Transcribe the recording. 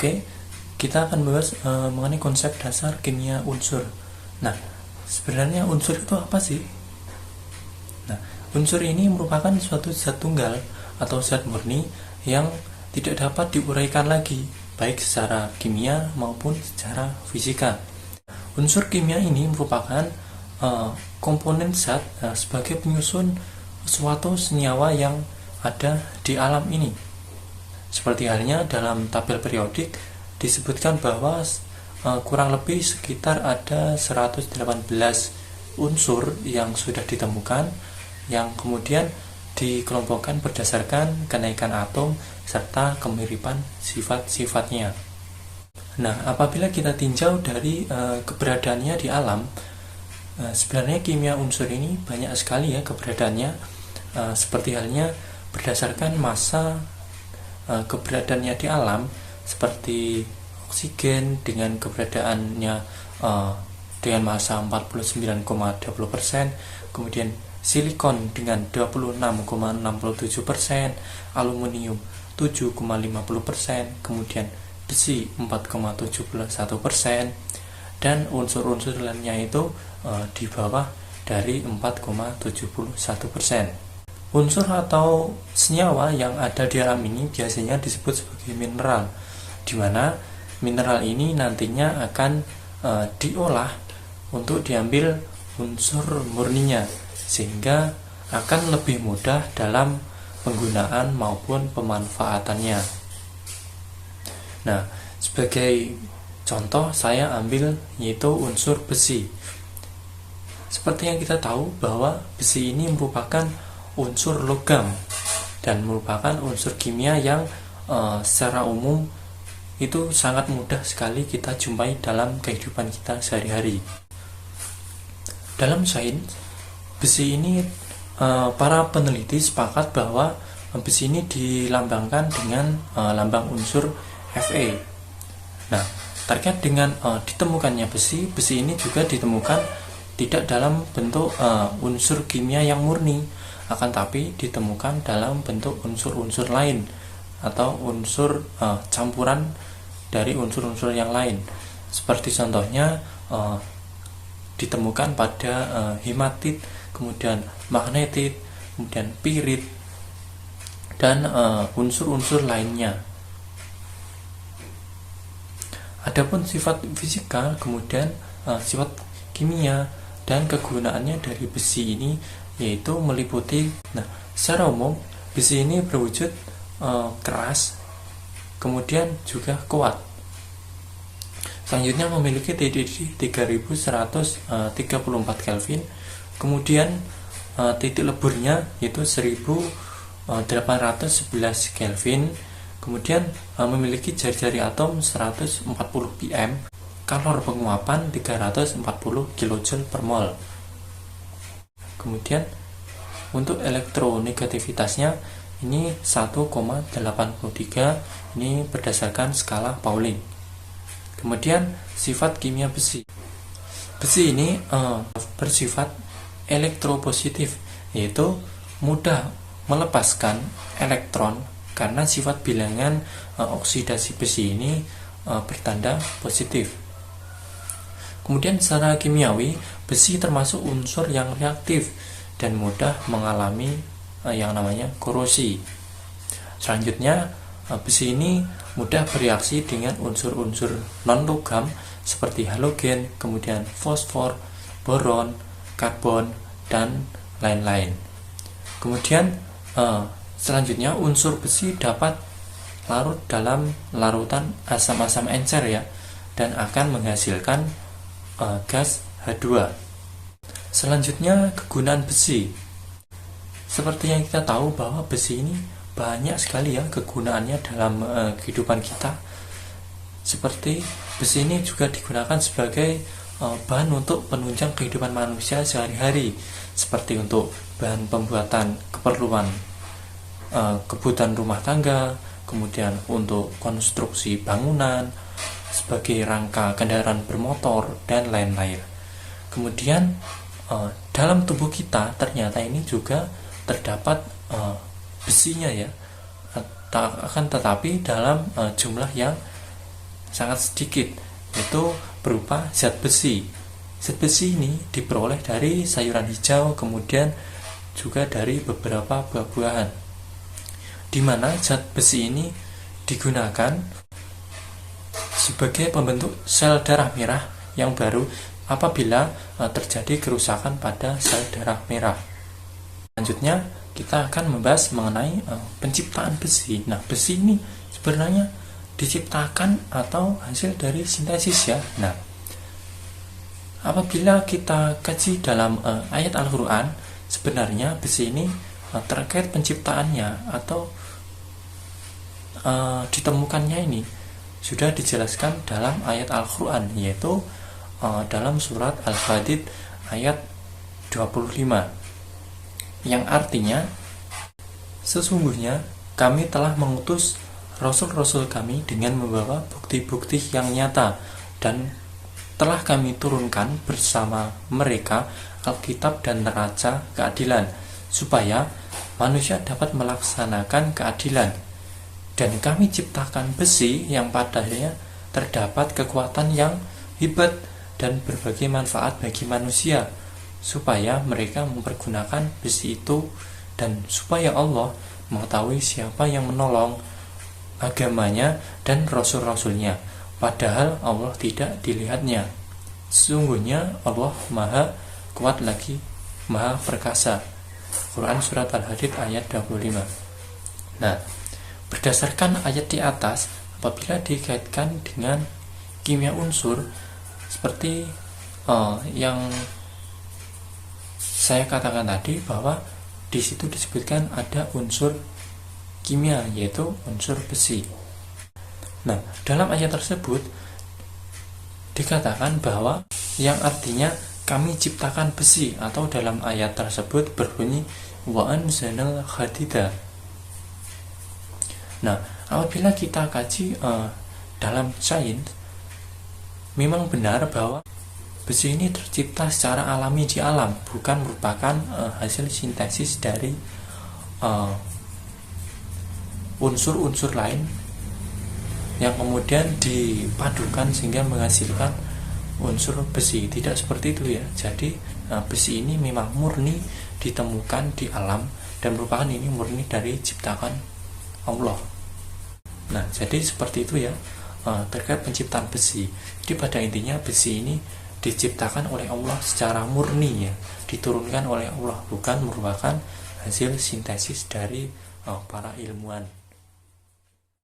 Oke, kita akan bahas mengenai konsep dasar kimia unsur. Nah, sebenarnya unsur itu apa sih? Nah, unsur ini merupakan suatu zat tunggal atau zat murni yang tidak dapat diuraikan lagi, baik secara kimia maupun secara fisika. Unsur kimia ini merupakan komponen zat sebagai penyusun suatu senyawa yang ada di alam ini. Seperti halnya dalam tabel periodik disebutkan bahwa kurang lebih sekitar ada 118 unsur yang sudah ditemukan, yang kemudian dikelompokkan berdasarkan kenaikan atom serta kemiripan sifat-sifatnya. Nah, apabila kita tinjau dari keberadaannya di alam, sebenarnya kimia unsur ini banyak sekali ya keberadaannya, seperti halnya berdasarkan massa keberadaannya di alam, seperti oksigen dengan keberadaannya dengan massa 49,20%, kemudian silikon dengan 26,67%, aluminium 7,50%, kemudian besi 4,71%, dan unsur-unsur lainnya itu di bawah dari 4,71%. Unsur atau senyawa yang ada di alam ini biasanya disebut sebagai mineral, di mana mineral ini nantinya akan diolah untuk diambil unsur murninya, sehingga akan lebih mudah dalam penggunaan maupun pemanfaatannya. Nah, sebagai contoh saya ambil yaitu unsur besi. Seperti yang kita tahu bahwa besi ini merupakan unsur logam dan merupakan unsur kimia yang secara umum itu sangat mudah sekali kita jumpai dalam kehidupan kita sehari-hari. Dalam sains besi ini para peneliti sepakat bahwa besi ini dilambangkan dengan lambang unsur Fe. Nah, terkait dengan ditemukannya besi ini juga ditemukan tidak dalam bentuk unsur kimia yang murni, akan tapi ditemukan dalam bentuk unsur-unsur lain atau unsur campuran dari unsur-unsur yang lain. Seperti contohnya ditemukan pada hematit, kemudian magnetit, kemudian pirit, dan unsur-unsur lainnya. Adapun sifat fisika, kemudian sifat kimia dan kegunaannya dari besi ini yaitu meliputi, secara umum besi ini berwujud keras, kemudian juga kuat. Selanjutnya memiliki titik 3134 Kelvin, kemudian titik leburnya yaitu 1811 Kelvin, kemudian memiliki jari-jari atom 140 pm, kalor penguapan 340 kJ per mol. Kemudian untuk elektronegativitasnya ini 1,83, ini berdasarkan skala Pauling. Kemudian sifat kimia besi. Besi ini bersifat elektropositif, yaitu mudah melepaskan elektron karena sifat bilangan oksidasi besi ini bertanda positif. Kemudian secara kimiawi, besi termasuk unsur yang reaktif dan mudah mengalami yang namanya korosi. Selanjutnya, besi ini mudah bereaksi dengan unsur-unsur non-logam seperti halogen, kemudian fosfor, boron, karbon, dan lain-lain. Kemudian selanjutnya unsur besi dapat larut dalam larutan asam-asam encer ya, dan akan menghasilkan gas H2. Selanjutnya kegunaan besi. Seperti yang kita tahu bahwa besi ini banyak sekali ya kegunaannya dalam kehidupan kita. Seperti besi ini juga digunakan sebagai bahan untuk penunjang kehidupan manusia sehari-hari, seperti untuk bahan pembuatan keperluan kebutuhan rumah tangga, kemudian untuk konstruksi bangunan, sebagai rangka kendaraan bermotor, dan lain-lain. Kemudian dalam tubuh kita ternyata ini juga terdapat besinya ya, akan tetapi dalam jumlah yang sangat sedikit, yaitu berupa zat besi. Zat besi ini diperoleh dari sayuran hijau, kemudian juga dari beberapa buah-buahan, di mana zat besi ini digunakan sebagai pembentuk sel darah merah yang baru apabila terjadi kerusakan pada sel darah merah. Selanjutnya kita akan membahas mengenai penciptaan besi. Nah, besi ini sebenarnya diciptakan atau hasil dari sintesis ya. Nah, apabila kita kaji dalam ayat Al-Quran, sebenarnya besi ini terkait penciptaannya atau ditemukannya ini sudah dijelaskan dalam ayat Al-Quran, yaitu dalam surat Al-Hadid ayat 25, yang artinya, sesungguhnya kami telah mengutus rasul-rasul kami dengan membawa bukti-bukti yang nyata, dan telah kami turunkan bersama mereka Alkitab dan neraca keadilan, supaya manusia dapat melaksanakan keadilan. Dan kami ciptakan besi yang padanya terdapat kekuatan yang hebat dan berbagai manfaat bagi manusia, supaya mereka mempergunakan besi itu, dan supaya Allah mengetahui siapa yang menolong agamanya dan rasul-rasulnya, padahal Allah tidak dilihatnya. Sesungguhnya Allah maha kuat lagi maha perkasa. Quran Surat Al-Hadid ayat 25. Nah, berdasarkan ayat di atas, apabila dikaitkan dengan kimia unsur seperti yang saya katakan tadi, bahwa di situ disebutkan ada unsur kimia, yaitu unsur besi. Nah, dalam ayat tersebut dikatakan bahwa yang artinya kami ciptakan besi, atau dalam ayat tersebut berbunyi wa anzalnal hadida. Nah, apabila kita kaji dalam sains, memang benar bahwa besi ini tercipta secara alami di alam, bukan merupakan hasil sintesis dari unsur-unsur lain yang kemudian dipadukan sehingga menghasilkan unsur besi. Tidak seperti itu ya. Jadi besi ini memang murni ditemukan di alam, dan merupakan ini murni dari ciptaan Allah. Nah, jadi seperti itu ya terkait penciptaan besi. Jadi pada intinya besi ini diciptakan oleh Allah secara murni ya, diturunkan oleh Allah, bukan merupakan hasil sintesis dari para ilmuwan.